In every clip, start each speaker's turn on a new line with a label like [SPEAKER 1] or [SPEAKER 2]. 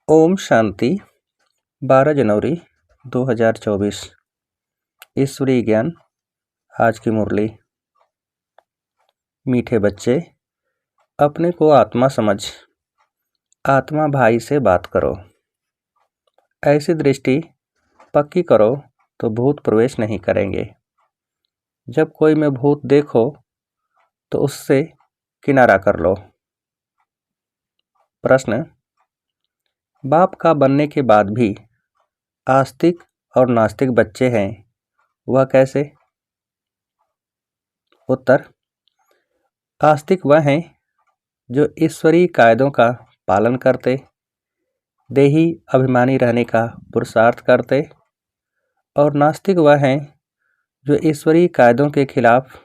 [SPEAKER 1] ओम शांति। 12 जनवरी 2024। ईश्वरीय ज्ञान। आज की मुरली। मीठे बच्चे, अपने को आत्मा समझ, आत्मा भाई से बात करो। ऐसी दृष्टि पक्की करो तो भूत प्रवेश नहीं करेंगे। जब कोई में भूत देखो तो उससे किनारा कर लो। प्रश्न: बाप का बनने के बाद भी आस्तिक और नास्तिक बच्चे हैं, वह कैसे? उत्तर: आस्तिक वह हैं जो ईश्वरीय कायदों का पालन करते, देही अभिमानी रहने का पुरुषार्थ करते, और नास्तिक वह हैं जो ईश्वरीय कायदों के खिलाफ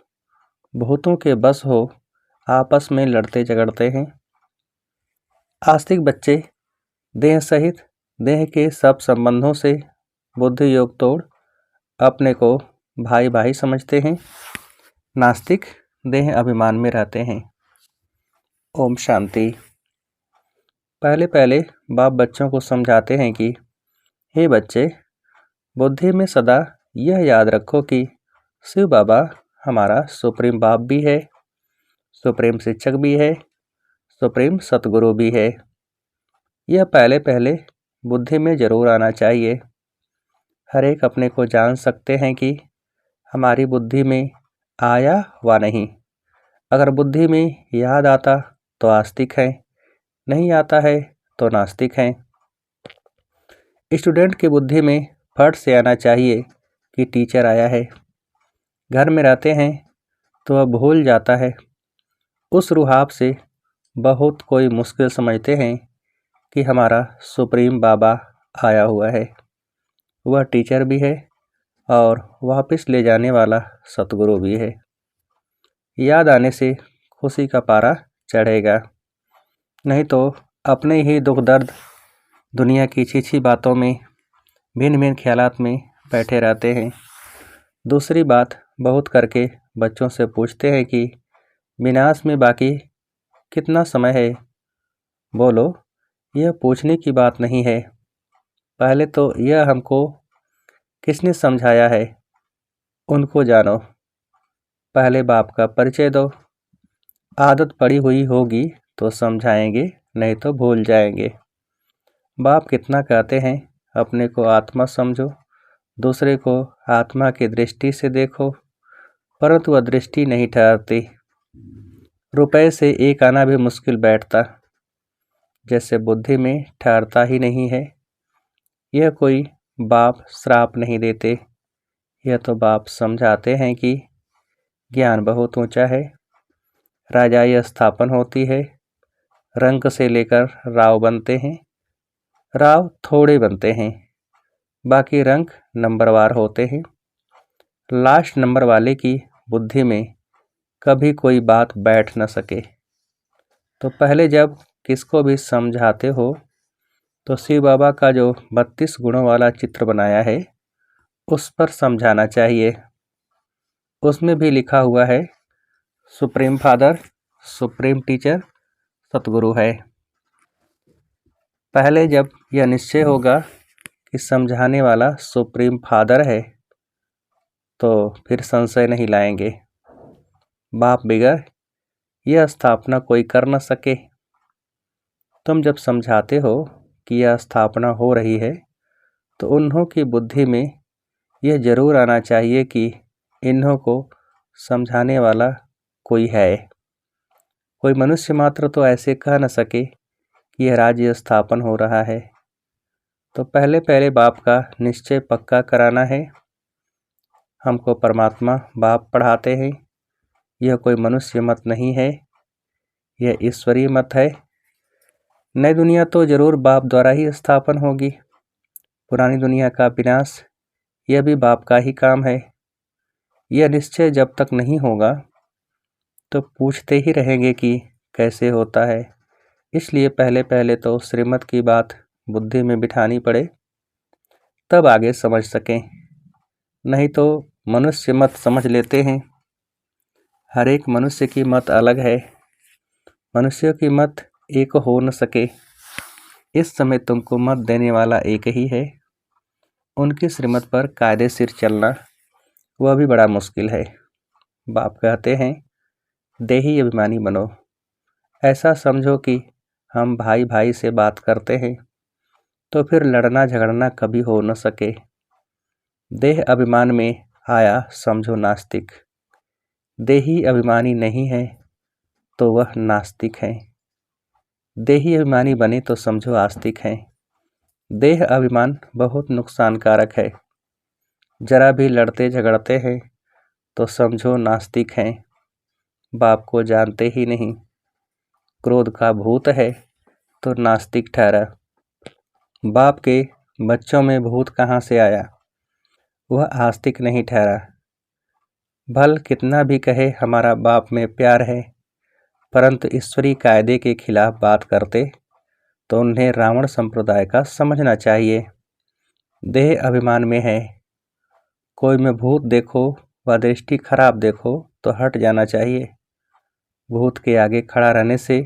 [SPEAKER 1] भूतों के बस हो आपस में लड़ते झगड़ते हैं। आस्तिक बच्चे देह सहित देह के सब संबंधों से बुद्धि योग तोड़ अपने को भाई भाई समझते हैं। नास्तिक देह अभिमान में रहते हैं। ओम शांति। पहले पहले बाप बच्चों को समझाते हैं कि हे बच्चे, बुद्धि में सदा यह याद रखो कि शिव बाबा हमारा सुप्रीम बाप भी है, सुप्रीम शिक्षक भी है, सुप्रीम सतगुरु भी है। यह पहले पहले बुद्धि में जरूर आना चाहिए। हर एक अपने को जान सकते हैं कि हमारी बुद्धि में आया व नहीं। अगर बुद्धि में याद आता तो आस्तिक है, नहीं आता है तो नास्तिक हैं। स्टूडेंट की बुद्धि में फट से आना चाहिए कि टीचर आया है। घर में रहते हैं तो वह भूल जाता है। उस रुहाब से बहुत कोई मुश्किल समझते हैं कि हमारा सुप्रीम बाबा आया हुआ है। वह टीचर भी है और वापस ले जाने वाला सतगुरु भी है। याद आने से खुशी का पारा चढ़ेगा, नहीं तो अपने ही दुख दर्द, दुनिया की छीछी बातों में, भिन्न भिन्न ख्यालात में बैठे रहते हैं। दूसरी बात, बहुत करके बच्चों से पूछते हैं कि विनाश में बाकी कितना समय है। बोलो, यह पूछने की बात नहीं है। पहले तो यह हमको किसने समझाया है, उनको जानो। पहले बाप का परिचय दो। आदत पड़ी हुई होगी तो समझाएंगे, नहीं तो भूल जाएंगे। बाप कितना कहते हैं, अपने को आत्मा समझो, दूसरे को आत्मा की दृष्टि से देखो, परंतु वह दृष्टि नहीं ठहरती। रुपए से एक आना भी मुश्किल बैठता, जैसे बुद्धि में ठहरता ही नहीं है। यह कोई बाप श्राप नहीं देते, यह तो बाप समझाते हैं कि ज्ञान बहुत ऊंचा है। राजाई स्थापन होती है, रंक से लेकर राव बनते हैं। राव थोड़े बनते हैं, बाकी रंक नंबरवार होते हैं। लास्ट नंबर वाले की बुद्धि में कभी कोई बात बैठ न सके। तो पहले जब किसको भी समझाते हो तो शिव बाबा का जो 32 गुणों वाला चित्र बनाया है उस पर समझाना चाहिए। उसमें भी लिखा हुआ है सुप्रीम फादर, सुप्रीम टीचर, सतगुरु है। पहले जब यह निश्चय होगा कि समझाने वाला सुप्रीम फादर है तो फिर संशय नहीं लाएंगे। बाप बिगैर यह स्थापना कोई कर न सके। तुम जब समझाते हो कि यह स्थापना हो रही है तो उन्हों की बुद्धि में यह जरूर आना चाहिए कि इन्हों को समझाने वाला कोई है। कोई मनुष्य मात्र तो ऐसे कह न सके कि यह राज्य स्थापन हो रहा है। तो पहले पहले बाप का निश्चय पक्का कराना है। हमको परमात्मा बाप पढ़ाते हैं। यह कोई मनुष्य मत नहीं है, यह ईश्वरीय मत है। नई दुनिया तो जरूर बाप द्वारा ही स्थापन होगी। पुरानी दुनिया का विनाश यह भी बाप का ही काम है। यह निश्चय जब तक नहीं होगा तो पूछते ही रहेंगे कि कैसे होता है। इसलिए पहले पहले तो श्रीमत की बात बुद्धि में बिठानी पड़े, तब आगे समझ सकें। नहीं तो मनुष्य मत समझ लेते हैं। हर एक मनुष्य की मत अलग है। मनुष्यों की मत एक हो न सके। इस समय तुमको मत देने वाला एक ही है। उनकी श्रीमत पर कायदे सिर चलना वह भी बड़ा मुश्किल है। बाप कहते हैं, देही अभिमानी बनो। ऐसा समझो कि हम भाई भाई से बात करते हैं, तो फिर लड़ना झगड़ना कभी हो न सके। देह अभिमान में आया समझो नास्तिक। देही अभिमानी नहीं है तो वह नास्तिक है। देही अभिमानी बने तो समझो आस्तिक है। देह अभिमान बहुत नुकसानकारक है। जरा भी लड़ते झगड़ते हैं तो समझो नास्तिक हैं। बाप को जानते ही नहीं। क्रोध का भूत है तो नास्तिक ठहरा। बाप के बच्चों में भूत कहाँ से आया? वह आस्तिक नहीं ठहरा। भल कितना भी कहे हमारा बाप में प्यार है, परंतु ईश्वरीय कायदे के खिलाफ बात करते तो उन्हें रावण संप्रदाय का समझना चाहिए। देह अभिमान में है। कोई में भूत देखो व दृष्टि खराब देखो तो हट जाना चाहिए। भूत के आगे खड़ा रहने से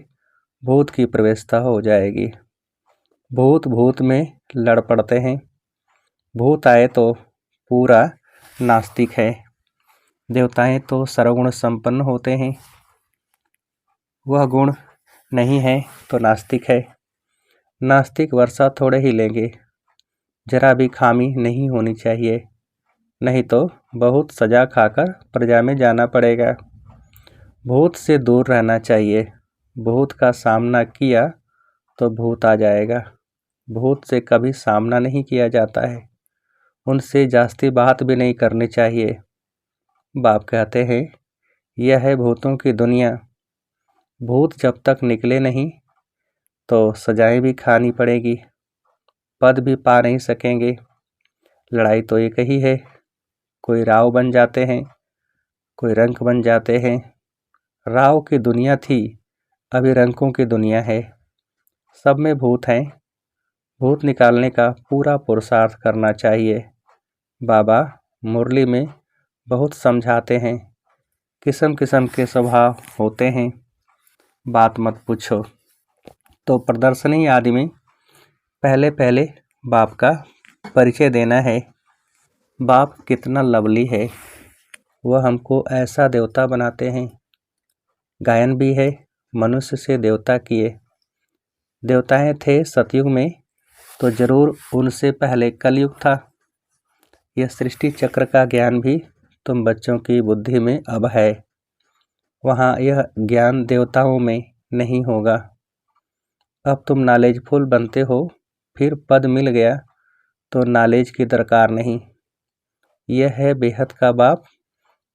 [SPEAKER 1] भूत की प्रवेशता हो जाएगी। भूत भूत में लड़ पड़ते हैं। भूत आए तो पूरा नास्तिक है। देवताएं तो सर्वगुण संपन्न होते हैं। वह गुण नहीं है तो नास्तिक है। नास्तिक वर्षा थोड़े ही लेंगे। जरा भी खामी नहीं होनी चाहिए, नहीं तो बहुत सजा खाकर प्रजा में जाना पड़ेगा। भूत से दूर रहना चाहिए। भूत का सामना किया तो भूत आ जाएगा। भूत से कभी सामना नहीं किया जाता है। उनसे जास्ती बात भी नहीं करनी चाहिए। बाप कहते हैं, यह है भूतों की दुनिया। भूत जब तक निकले नहीं तो सजाएं भी खानी पड़ेगी। पद भी पा नहीं सकेंगे। लड़ाई तो एक ही है। कोई राव बन जाते हैं, कोई रंक बन जाते हैं। राव की दुनिया थी, अभी रंकों की दुनिया है। सब में भूत हैं। भूत निकालने का पूरा पुरुषार्थ करना चाहिए। बाबा मुरली में बहुत समझाते हैं। किस्म किस्म के स्वभाव होते हैं, बात मत पूछो। तो प्रदर्शनी आदि में पहले पहले बाप का परिचय देना है। बाप कितना लवली है। वह हमको ऐसा देवता बनाते हैं। गायन भी है, मनुष्य से देवता किए। देवताएं थे सतयुग में तो जरूर उनसे पहले कलयुग था। यह सृष्टि चक्र का ज्ञान भी तुम बच्चों की बुद्धि में अब है। वहाँ यह ज्ञान देवताओं में नहीं होगा। अब तुम नॉलेजफुल बनते हो, फिर पद मिल गया तो नॉलेज की दरकार नहीं। यह है बेहद का बाप,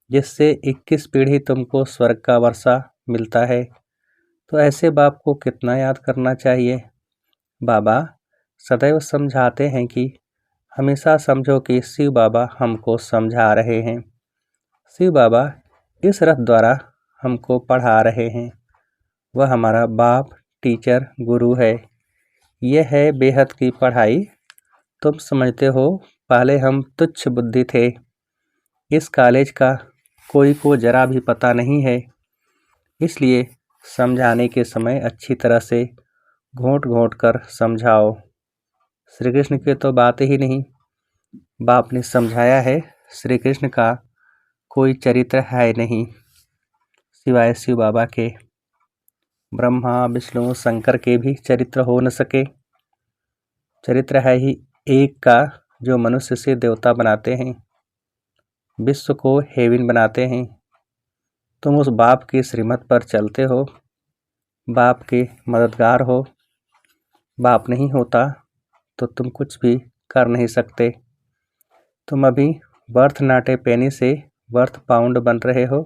[SPEAKER 1] जिससे 21 पीढ़ी तुमको स्वर्ग का वर्षा मिलता है। तो ऐसे बाप को कितना याद करना चाहिए। बाबा सदैव समझाते हैं कि हमेशा समझो कि शिव बाबा हमको समझा रहे हैं। शिव बाबा इस रथ द्वारा हमको पढ़ा रहे हैं। वह हमारा बाप, टीचर, गुरु है। यह है बेहद की पढ़ाई। तुम समझते हो पहले हम तुच्छ बुद्धि थे। इस कॉलेज का कोई को जरा भी पता नहीं है, इसलिए समझाने के समय अच्छी तरह से घोंट घोंट कर समझाओ। श्री कृष्ण की तो बात ही नहीं। बाप ने समझाया है, श्री कृष्ण का कोई चरित्र है नहीं सिवाय शिव बाबा के। ब्रह्मा विष्णु शंकर के भी चरित्र हो न सके। चरित्र है ही एक का, जो मनुष्य से देवता बनाते हैं, विश्व को हेवन बनाते हैं। तुम उस बाप की श्रीमत पर चलते हो, बाप के मददगार हो। बाप नहीं होता तो तुम कुछ भी कर नहीं सकते। तुम अभी बर्थ नाटे पेनी से बर्थ पाउंड बन रहे हो।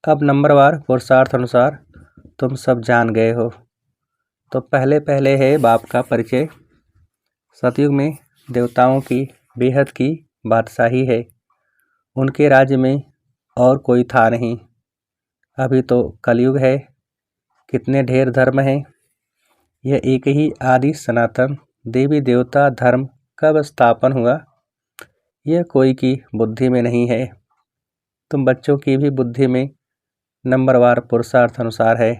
[SPEAKER 1] अब नंबरवार पुरुषार्थ अनुसार तुम सब जान गए हो। तो पहले पहले है बाप का परिचय। सतयुग में देवताओं की बेहद की बादशाही है। उनके राज्य में और कोई था नहीं। अभी तो कलयुग है। कितने ढेर धर्म हैं। यह एक ही आदि सनातन देवी देवता धर्म कब स्थापन हुआ, यह कोई की बुद्धि में नहीं है। तुम बच्चों की भी बुद्धि में नंबरवार पुरुषार्थ अनुसार है।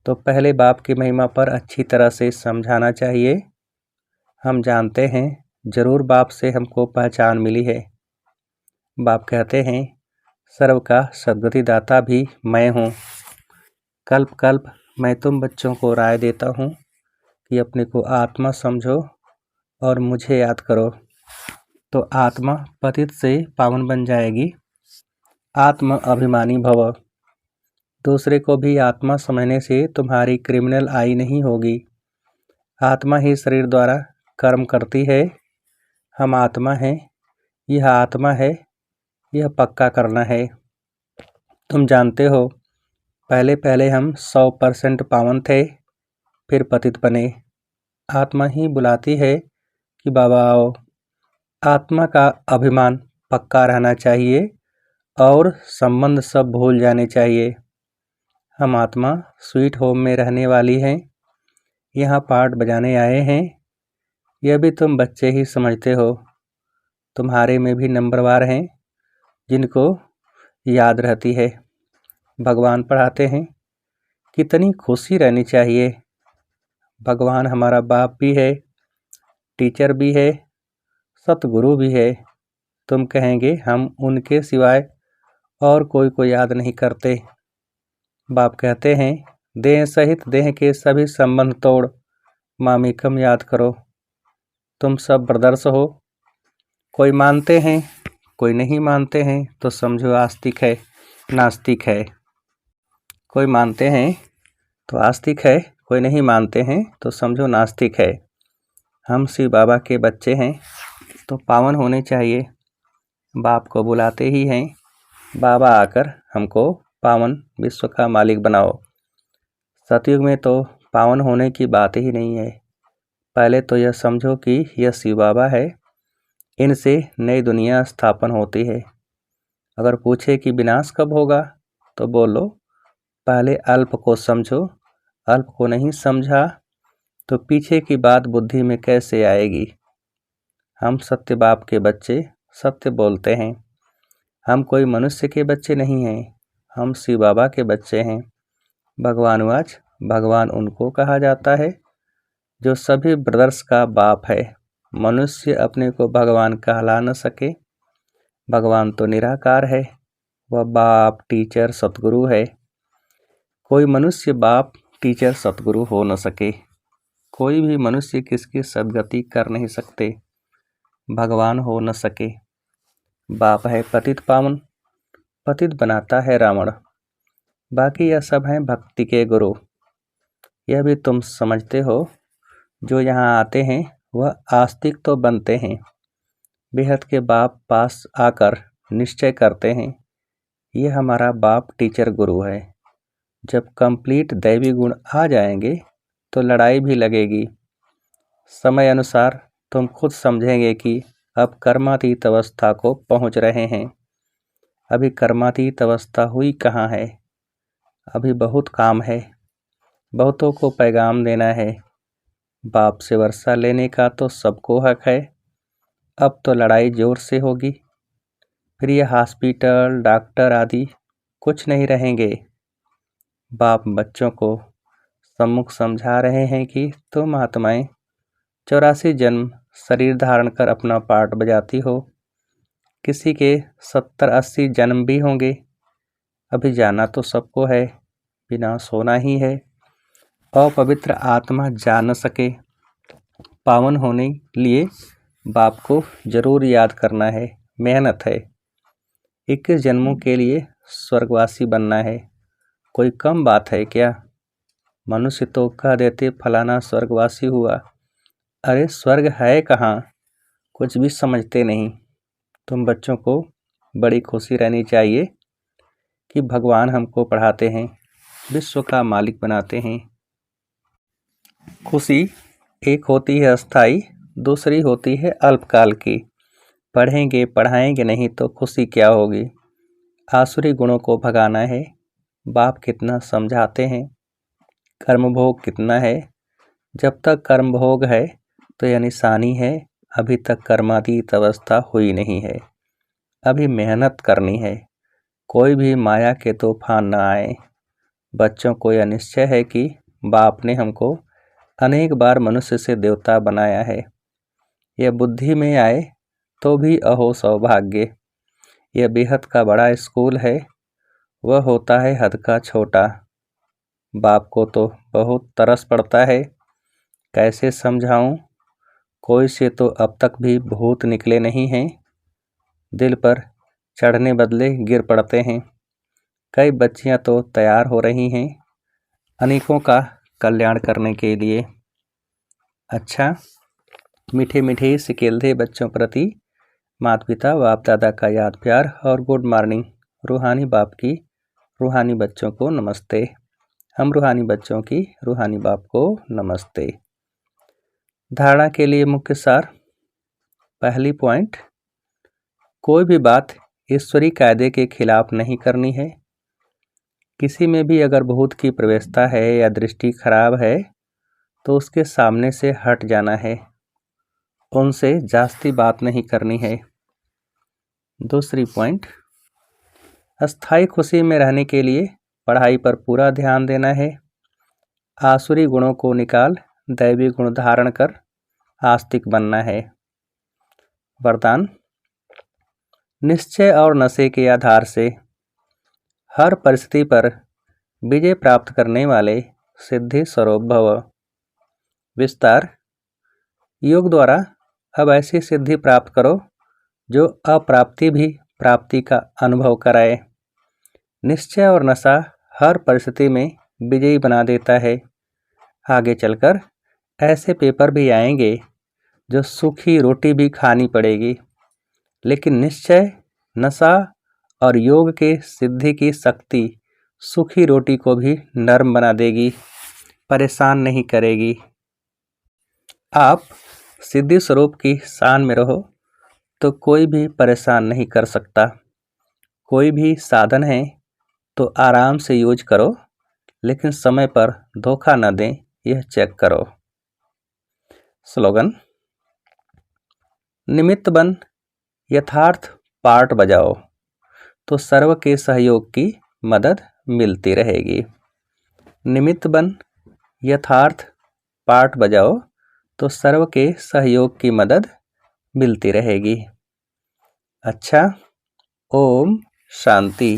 [SPEAKER 1] तो पहले बाप की महिमा पर अच्छी तरह से समझाना चाहिए। हम जानते हैं जरूर बाप से हमको पहचान मिली है। बाप कहते हैं सर्व का सद्गति दाता भी मैं हूँ। कल्प कल्प मैं तुम बच्चों को राय देता हूँ कि अपने को आत्मा समझो और मुझे याद करो, तो आत्मा पतित से पावन बन जाएगी। आत्म अभिमानी भव। दूसरे को भी आत्मा समझने से तुम्हारी क्रिमिनल आई नहीं होगी। आत्मा ही शरीर द्वारा कर्म करती है। हम आत्मा हैं, यह आत्मा है, यह पक्का करना है। तुम जानते हो पहले पहले हम 100% पावन थे, फिर पतित बने। आत्मा ही बुलाती है कि बाबा आओ। आत्मा का अभिमान पक्का रहना चाहिए और संबंध सब भूल जाने चाहिए। हम आत्मा स्वीट होम में रहने वाली हैं, यहाँ पाठ बजाने आए हैं। यह भी तुम बच्चे ही समझते हो। तुम्हारे में भी नंबरवार हैं जिनको याद रहती है। भगवान पढ़ाते हैं, कितनी खुशी रहनी चाहिए। भगवान हमारा बाप भी है, टीचर भी है, सतगुरु भी है। तुम कहेंगे हम उनके सिवाय और कोई को याद नहीं करते। बाप कहते हैं देह सहित देह के सभी संबंध तोड़ मामिकम याद करो। तुम सब ब्रदर्स हो। कोई मानते हैं, कोई नहीं मानते हैं तो समझो आस्तिक है, नास्तिक है। कोई मानते हैं तो आस्तिक है, कोई नहीं मानते हैं तो समझो नास्तिक है। हम शिव बाबा के बच्चे हैं तो पावन होने चाहिए। बाप को बुलाते ही हैं, बाबा आकर हमको पावन विश्व का मालिक बनाओ। सतयुग में तो पावन होने की बात ही नहीं है। पहले तो यह समझो कि यह शिव बाबा है, इनसे नई दुनिया स्थापन होती है। अगर पूछे कि विनाश कब होगा तो बोलो पहले अल्प को समझो। अल्प को नहीं समझा तो पीछे की बात बुद्धि में कैसे आएगी। हम सत्य बाप के बच्चे सत्य बोलते हैं। हम कोई मनुष्य के बच्चे नहीं हैं, हम शिव बाबा के बच्चे हैं। भगवानुवाच, भगवान उनको कहा जाता है जो सभी ब्रदर्स का बाप है। मनुष्य अपने को भगवान कहला न सके। भगवान तो निराकार है, वह बाप टीचर सतगुरु है। कोई मनुष्य बाप टीचर सतगुरु हो न सके। कोई भी मनुष्य किसकी सदगति कर नहीं सकते, भगवान हो न सके। बाप है पतित पावन, पतित बनाता है रावण। बाकी यह सब हैं भक्ति के गुरु। यह भी तुम समझते हो। जो यहाँ आते हैं वह आस्तिक तो बनते हैं। बेहद के बाप पास आकर निश्चय करते हैं, यह हमारा बाप टीचर गुरु है। जब कंप्लीट दैवी गुण आ जाएंगे तो लड़ाई भी लगेगी। समय अनुसार तुम खुद समझेंगे कि अब कर्मातीत अवस्था को पहुँच रहे हैं। अभी कर्मातीत अवस्था हुई कहाँ है। अभी बहुत काम है, बहुतों को पैगाम देना है। बाप से वर्षा लेने का तो सबको हक है। अब तो लड़ाई जोर से होगी। फिर ये हॉस्पिटल डॉक्टर आदि कुछ नहीं रहेंगे। बाप बच्चों को सम्मुख समझा रहे हैं कि तुम आत्माएं 84 जन्म शरीर धारण कर अपना पार्ट बजाती हो। किसी के 70-80 जन्म भी होंगे। अभी जाना तो सबको है, विनाश होना ही है। अपवित्र आत्मा जा न सके। पावन होने लिए बाप को जरूर याद करना है, मेहनत है। 21 जन्मों के लिए स्वर्गवासी बनना है, कोई कम बात है क्या। मनुष्य तो कह देते फलाना स्वर्गवासी हुआ। अरे स्वर्ग है कहाँ, कुछ भी समझते नहीं। तुम बच्चों को बड़ी खुशी रहनी चाहिए कि भगवान हमको पढ़ाते हैं, विश्व का मालिक बनाते हैं। खुशी एक होती है अस्थाई, दूसरी होती है अल्पकाल की। पढ़ेंगे पढ़ाएंगे नहीं तो खुशी क्या होगी। आसुरी गुणों को भगाना है। बाप कितना समझाते हैं। कर्मभोग कितना है। जब तक कर्मभोग है तो यह निशानी है अभी तक कर्मातीत अवस्था हुई नहीं है। अभी मेहनत करनी है। कोई भी माया के तूफान न आए। बच्चों को यह निश्चय है कि बाप ने हमको अनेक बार मनुष्य से देवता बनाया है। यह बुद्धि में आए तो भी अहो सौभाग्य। यह बेहद का बड़ा स्कूल है, वह होता है हद का छोटा। बाप को तो बहुत तरस पड़ता है, कैसे समझाऊं? कोई से तो अब तक भी भूत निकले नहीं हैं। दिल पर चढ़ने बदले गिर पड़ते हैं। कई बच्चियां तो तैयार हो रही हैं अनेकों का कल्याण करने के लिए। अच्छा, मीठे मीठे सिकेल्दे बच्चों प्रति माता पिता बाप दादा का याद प्यार और गुड मॉर्निंग। रूहानी बाप की रूहानी बच्चों को नमस्ते। हम रूहानी बच्चों की रूहानी बाप को नमस्ते। धारणा के लिए मुख्य सार। पहली पॉइंट, कोई भी बात ईश्वरीय कायदे के खिलाफ नहीं करनी है। किसी में भी अगर भूत की प्रवेशता है या दृष्टि खराब है तो उसके सामने से हट जाना है, उनसे जास्ती बात नहीं करनी है। दूसरी पॉइंट, अस्थायी खुशी में रहने के लिए पढ़ाई पर पूरा ध्यान देना है। आसुरी गुणों को निकाल दैवी गुण धारण कर आस्तिक बनना है। वरदान, निश्चय और नशे के आधार से हर परिस्थिति पर विजय प्राप्त करने वाले सिद्धि स्वरूप भव। विस्तार, योग द्वारा अब ऐसी सिद्धि प्राप्त करो जो अप्राप्ति भी प्राप्ति का अनुभव कराए। निश्चय और नशा हर परिस्थिति में विजयी बना देता है। आगे चलकर ऐसे पेपर भी आएंगे जो सूखी रोटी भी खानी पड़ेगी, लेकिन निश्चय, नशा और योग के सिद्धि की शक्ति सूखी रोटी को भी नरम बना देगी, परेशान नहीं करेगी। आप सिद्धि स्वरूप की शान में रहो तो कोई भी परेशान नहीं कर सकता। कोई भी साधन है तो आराम से यूज करो, लेकिन समय पर धोखा न दें, यह चेक करो। स्लोगन, निमित्त बन यथार्थ पार्ट बजाओ तो सर्व के सहयोग की मदद मिलती रहेगी। निमित्त बन यथार्थ पार्ट बजाओ तो सर्व के सहयोग की मदद मिलती रहेगी। अच्छा, ओम शांति।